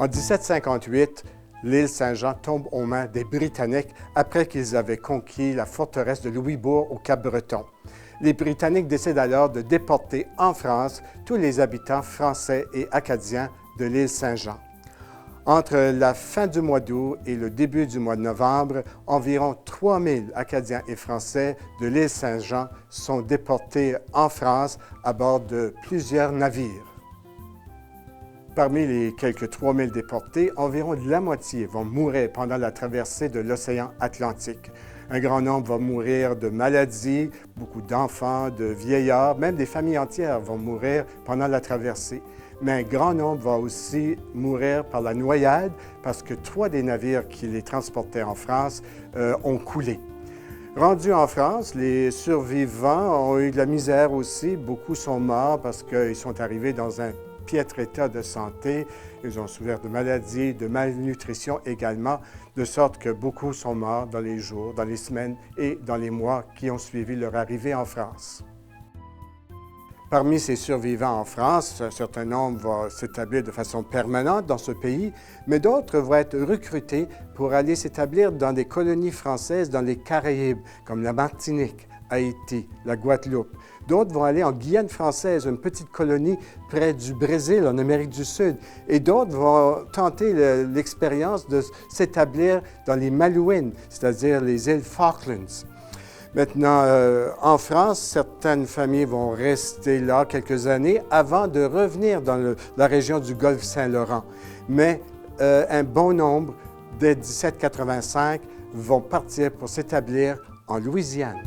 En 1758, l'île Saint-Jean tombe aux mains des Britanniques après qu'ils avaient conquis la forteresse de Louisbourg au Cap-Breton. Les Britanniques décident alors de déporter en France tous les habitants français et acadiens de l'île Saint-Jean. Entre la fin du mois d'août et le début du mois de novembre, environ 3000 Acadiens et Français de l'île Saint-Jean sont déportés en France à bord de plusieurs navires. Parmi les quelques 3000 déportés, environ la moitié vont mourir pendant la traversée de l'océan Atlantique. Un grand nombre va mourir de maladies, beaucoup d'enfants, de vieillards, même des familles entières vont mourir pendant la traversée. Mais un grand nombre va aussi mourir par la noyade parce que 3 des navires qui les transportaient en France ont coulé. Rendus en France, les survivants ont eu de la misère aussi. Beaucoup sont morts parce qu'ils sont arrivés dans un piètre état de santé. Ils ont souffert de maladies, de malnutrition également, de sorte que beaucoup sont morts dans les jours, dans les semaines et dans les mois qui ont suivi leur arrivée en France. Parmi ces survivants en France, un certain nombre vont s'établir de façon permanente dans ce pays, mais d'autres vont être recrutés pour aller s'établir dans des colonies françaises dans les Caraïbes, comme la Martinique, Haïti, la Guadeloupe. D'autres vont aller en Guyane française, une petite colonie près du Brésil, en Amérique du Sud. Et d'autres vont tenter l'expérience de s'établir dans les Malouines, c'est-à-dire les îles Falklands. Maintenant, en France, certaines familles vont rester là quelques années avant de revenir dans la région du Golfe Saint-Laurent. Mais un bon nombre, dès 1785, vont partir pour s'établir en Louisiane.